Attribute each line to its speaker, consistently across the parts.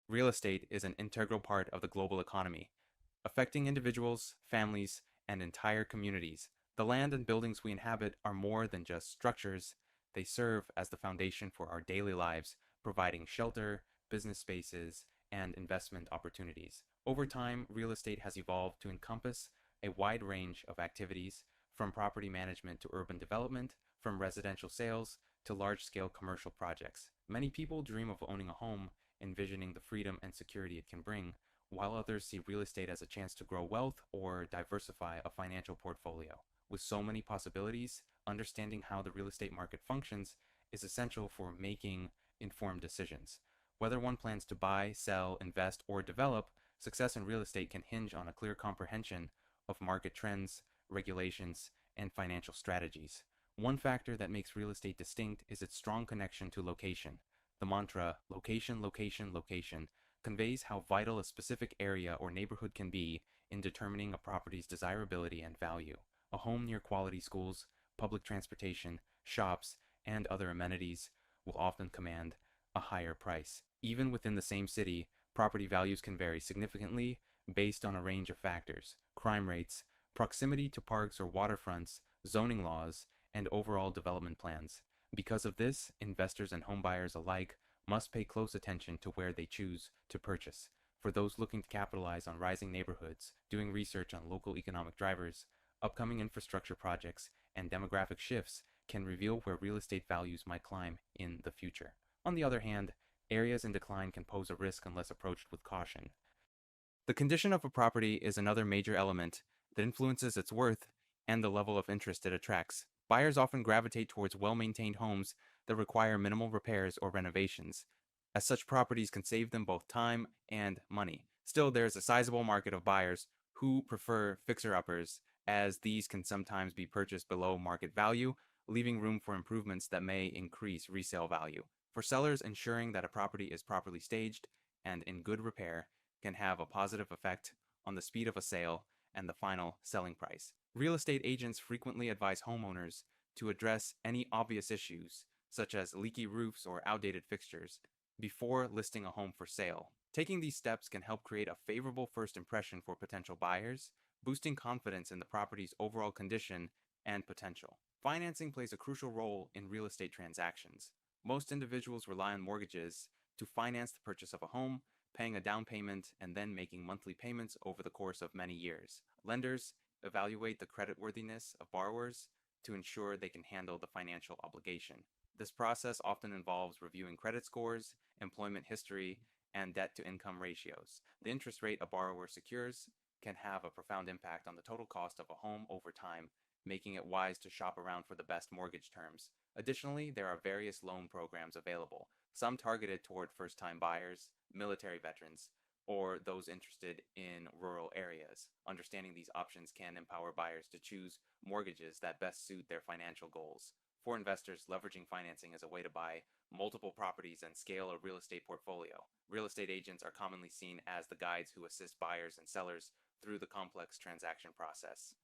Speaker 1: Real estate is an integral part of the global economy, affecting individuals, families, and entire communities. The land and buildings we inhabit are more than just structures, they serve as the foundation for our daily lives, providing shelter, business spaces, and investment opportunities. Over time, real estate has evolved to encompass a wide range of activities, from property management to urban development, from residential sales to large scale commercial projects. Many people dream of owning a home, envisioning the freedom and security it can bring, while others see real estate as a chance to grow wealth or diversify a financial portfolio. With so many possibilities, understanding how the real estate market functions is essential for making informed decisions. Whether one plans to buy, sell, invest, or develop, success in real estate can hinge on a clear comprehension of market trends, regulations, and financial strategies. One factor that makes real estate distinct is its strong connection to location. The mantra, location, location, location, conveys how vital a specific area or neighborhood can be in determining a property's desirability and value. A home near quality schools, public transportation, shops, and other amenities will often command a higher price. Even within the same city, property values can vary significantly based on a range of factors: crime rates, proximity to parks or waterfronts, zoning laws, and overall development plans. Because of this, investors and homebuyers alike must pay close attention to where they choose to purchase. For those looking to capitalize on rising neighborhoods, doing research on local economic drivers, upcoming infrastructure projects, and demographic shifts can reveal where real estate values might climb in the future. On the other hand, areas in decline can pose a risk unless approached with caution. The condition of a property is another major element that influences its worth and the level of interest it attracts. Buyers often gravitate towards well maintained homes that require minimal repairs or renovations, as such properties can save them both time and money. Still, there is a sizable market of buyers who prefer fixer uppers, as these can sometimes be purchased below market value, leaving room for improvements that may increase resale value. For sellers, ensuring that a property is properly staged and in good repair can have a positive effect on the speed of a sale and the final selling price. Real estate agents frequently advise homeowners to address any obvious issues, such as leaky roofs or outdated fixtures, before listing a home for sale. Taking these steps can help create a favorable first impression for potential buyers, boosting confidence in the property's overall condition and potential. Financing plays a crucial role in real estate transactions. Most individuals rely on mortgages to finance the purchase of a home, paying a down payment and then making monthly payments over the course of many years. Lenders evaluate the creditworthiness of borrowers to ensure they can handle the financial obligation. This process often involves reviewing credit scores, employment history, and debt to income ratios. The interest rate a borrower secures can have a profound impact on the total cost of a home over time, making it wise to shop around for the best mortgage terms. Additionally, there are various loan programs available, some targeted toward first time buyers, military veterans, or those interested in rural areas. Understanding these options can empower buyers to choose mortgages that best suit their financial goals. For investors, leveraging financing is a way to buy multiple properties and scale a real estate portfolio. Real estate agents are commonly seen as the guides who assist buyers and sellers through the complex transaction process.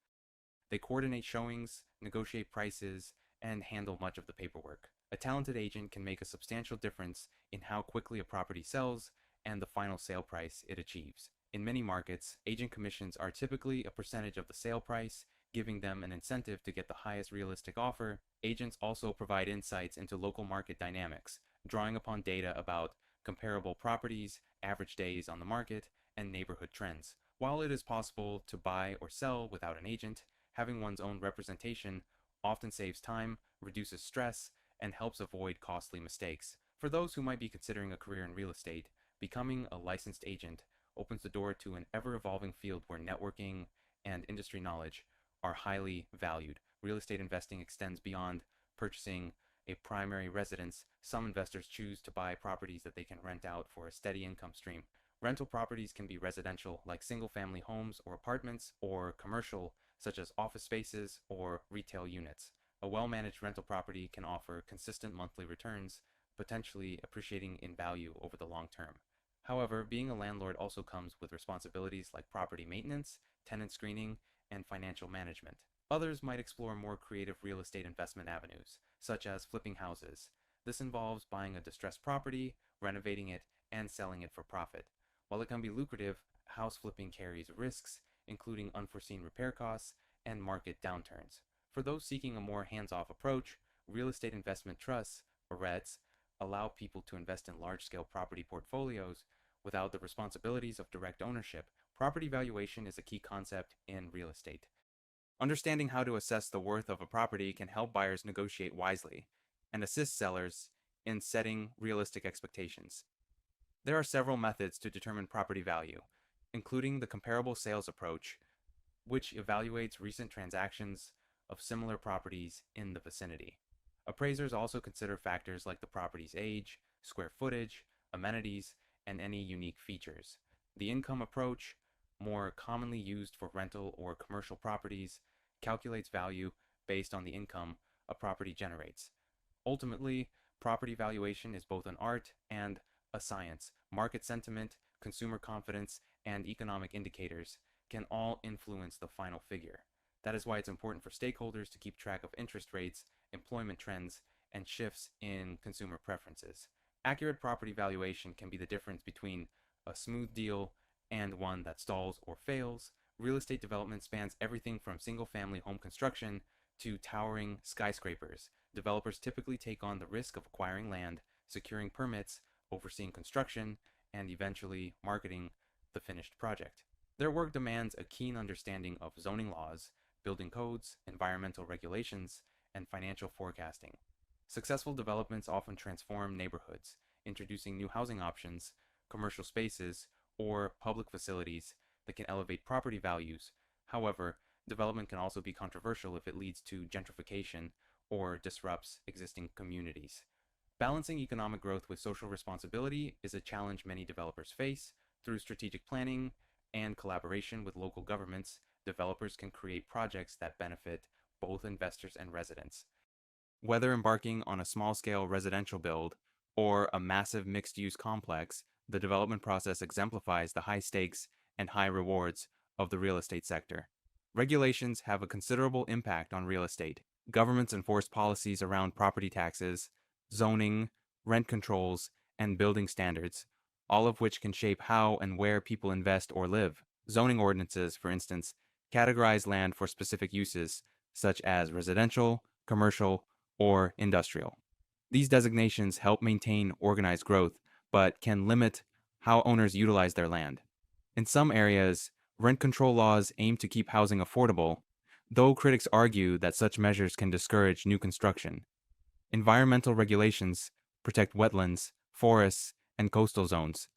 Speaker 1: They coordinate showings, negotiate prices, and handle much of the paperwork. A talented agent can make a substantial difference in how quickly a property sells and the final sale price it achieves. In many markets, agent commissions are typically a percentage of the sale price, giving them an incentive to get the highest realistic offer. Agents also provide insights into local market dynamics, drawing upon data about comparable properties, average days on the market, and neighborhood trends. While it is possible to buy or sell without an agent, having one's own representation often saves time, reduces stress, and helps avoid costly mistakes. For those who might be considering a career in real estate, becoming a licensed agent opens the door to an ever-evolving field where networking and industry knowledge are highly valued. Real estate investing extends beyond purchasing a primary residence. Some investors choose to buy properties that they can rent out for a steady income stream. Rental properties can be residential, like single-family homes or apartments, or commercial, such as office spaces or retail units. A well-managed rental property can offer consistent monthly returns, potentially appreciating in value over the long term. However, being a landlord also comes with responsibilities like property maintenance, tenant screening, and financial management. Others might explore more creative real estate investment avenues, such as flipping houses. This involves buying a distressed property, renovating it, and selling it for profit. While it can be lucrative, house flipping carries risks, including unforeseen repair costs and market downturns. For those seeking a more hands off approach, real estate investment trusts, or REITs, allow people to invest in large scale property portfolios without the responsibilities of direct ownership. Property valuation is a key concept in real estate. Understanding how to assess the worth of a property can help buyers negotiate wisely and assist sellers in setting realistic expectations. There are several methods to determine property value, including the comparable sales approach, which evaluates recent transactions of similar properties in the vicinity. Appraisers also consider factors like the property's age, square footage, amenities, and any unique features. The income approach, more commonly used for rental or commercial properties, calculates value based on the income a property generates. Ultimately, property valuation is both an art and a science. Market sentiment, consumer confidence, and economic indicators can all influence the final figure. That is why it's important for stakeholders to keep track of interest rates, employment trends, and shifts in consumer preferences. Accurate property valuation can be the difference between a smooth deal and one that stalls or fails. Real estate development spans everything from single family home construction to towering skyscrapers. Developers typically take on the risk of acquiring land, securing permits, overseeing construction, and eventually marketing the finished project. Their work demands a keen understanding of zoning laws, building codes, environmental regulations, and financial forecasting. Successful developments often transform neighborhoods, introducing new housing options, commercial spaces, or public facilities that can elevate property values. However, development can also be controversial if it leads to gentrification or disrupts existing communities. Balancing economic growth with social responsibility is a challenge many developers face. Through strategic planning and collaboration with local governments, developers can create projects that benefit both investors and residents. Whether embarking on a small scale residential build or a massive mixed use complex, the development process exemplifies the high stakes and high rewards of the real estate sector. Regulations have a considerable impact on real estate. Governments enforce policies around property taxes, zoning, rent controls, and building standards, all of which can shape how and where people invest or live. Zoning ordinances, for instance, categorize land for specific uses, such as residential, commercial, or industrial. These designations help maintain organized growth, but can limit how owners utilize their land. In some areas, rent control laws aim to keep housing affordable, though critics argue that such measures can discourage new construction. Environmental regulations protect wetlands, forests, and coastal zones,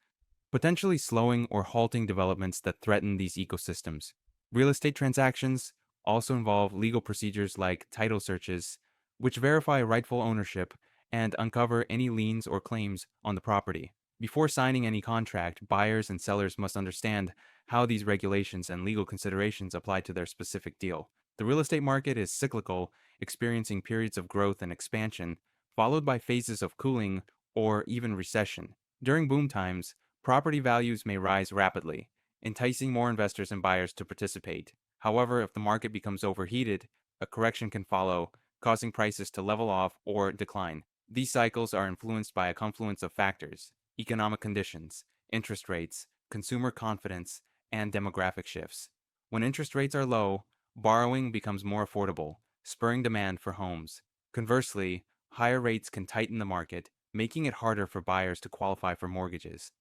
Speaker 1: potentially slowing or halting developments that threaten these ecosystems. Real estate transactions also involve legal procedures like title searches, which verify rightful ownership and uncover any liens or claims on the property. Before signing any contract, buyers and sellers must understand how these regulations and legal considerations apply to their specific deal. The real estate market is cyclical, experiencing periods of growth and expansion, followed by phases of cooling or even recession. During boom times, property values may rise rapidly, enticing more investors and buyers to participate. However, if the market becomes overheated, a correction can follow, causing prices to level off or decline. These cycles are influenced by a confluence of factors: economic conditions, interest rates, consumer confidence, and demographic shifts. When interest rates are low, borrowing becomes more affordable, spurring demand for homes. Conversely, higher rates can tighten the market, making it harder for buyers to qualify for mortgages.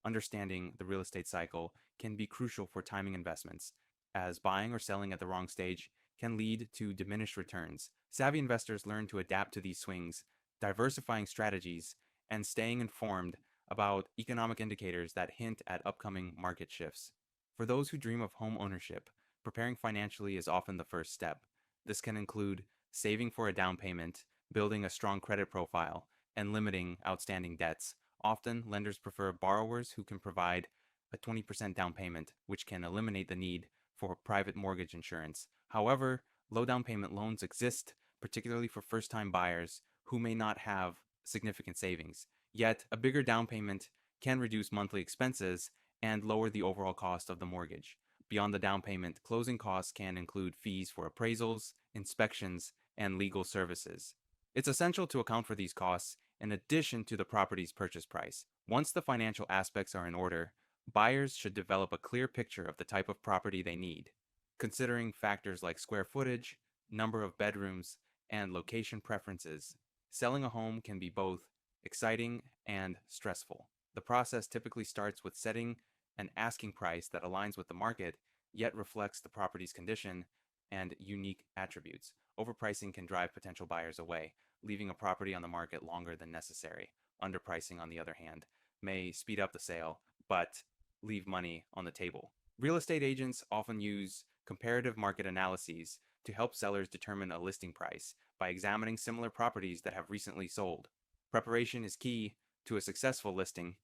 Speaker 1: Understanding the real estate cycle can be crucial for timing investments, as buying or selling at the wrong stage can lead to diminished returns. Savvy investors learn to adapt to these swings, diversifying strategies, and staying informed about economic indicators that hint at upcoming market shifts. For those who dream of home ownership, preparing financially is often the first step. This can include saving for a down payment, building a strong credit profile, and limiting outstanding debts. Often, lenders prefer borrowers who can provide a 20% down payment, which can eliminate the need for private mortgage insurance. However, low down payment loans exist, particularly for first time buyers who may not have significant savings. Yet, a bigger down payment can reduce monthly expenses and lower the overall cost of the mortgage. Beyond the down payment, closing costs can include fees for appraisals, inspections, and legal services. It's essential to account for these costs in addition to the property's purchase price. Once the financial aspects are in order, buyers should develop a clear picture of the type of property they need, considering factors like square footage, number of bedrooms, and location preferences. Selling a home can be both exciting and stressful. The process typically starts with setting an asking price that aligns with the market, yet reflects the property's condition and unique attributes. Overpricing can drive potential buyers away, leaving a property on the market longer than necessary. Underpricing, on the other hand, may speed up the sale, but leave money on the table. Real estate agents often use comparative market analyses to help sellers determine a listing price by examining similar properties that have recently sold. Preparation is key to a successful listing.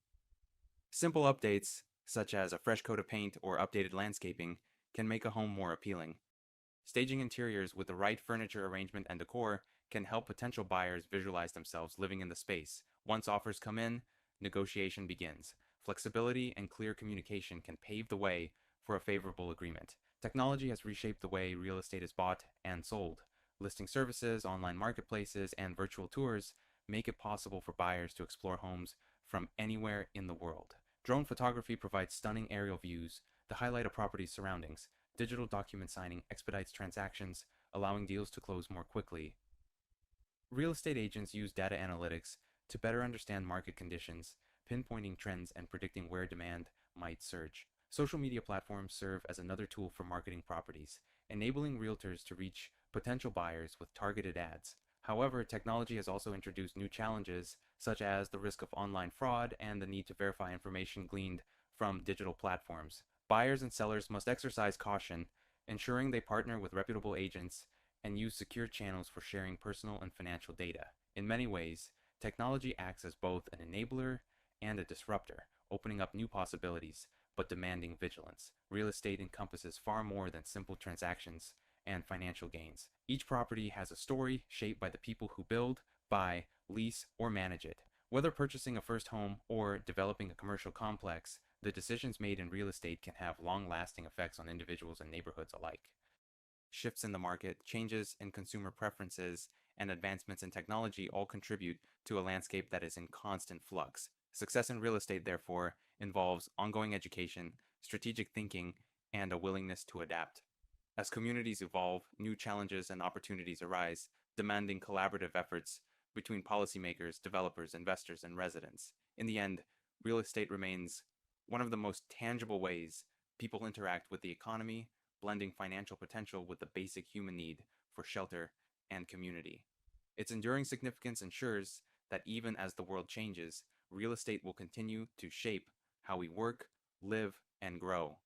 Speaker 1: Simple updates, such as a fresh coat of paint or updated landscaping, can make a home more appealing. Staging interiors with the right furniture arrangement and decor can help potential buyers visualize themselves living in the space. Once offers come in, negotiation begins. Flexibility and clear communication can pave the way for a favorable agreement. Technology has reshaped the way real estate is bought and sold. Listing services, online marketplaces, and virtual tours make it possible for buyers to explore homes from anywhere in the world. Drone photography provides stunning aerial views that highlight a property's surroundings. Digital document signing expedites transactions, allowing deals to close more quickly. Real estate agents use data analytics to better understand market conditions, pinpointing trends and predicting where demand might surge. Social media platforms serve as another tool for marketing properties, enabling realtors to reach potential buyers with targeted ads. However, technology has also introduced new challenges, such as the risk of online fraud and the need to verify information gleaned from digital platforms. Buyers and sellers must exercise caution, ensuring they partner with reputable agents and use secure channels for sharing personal and financial data. In many ways, technology acts as both an enabler and a disruptor, opening up new possibilities but demanding vigilance. Real estate encompasses far more than simple transactions and financial gains. Each property has a story shaped by the people who build, buy, lease, or manage it. Whether purchasing a first home or developing a commercial complex, the decisions made in real estate can have long-lasting effects on individuals and neighborhoods alike. Shifts in the market, changes in consumer preferences, and advancements in technology all contribute to a landscape that is in constant flux. Success in real estate, therefore, involves ongoing education, strategic thinking, and a willingness to adapt. As communities evolve, new challenges and opportunities arise, demanding collaborative efforts between policymakers, developers, investors, and residents. In the end, real estate remains one of the most tangible ways people interact with the economy, blending financial potential with the basic human need for shelter and community. Its enduring significance ensures that even as the world changes, real estate will continue to shape how we work, live, and grow.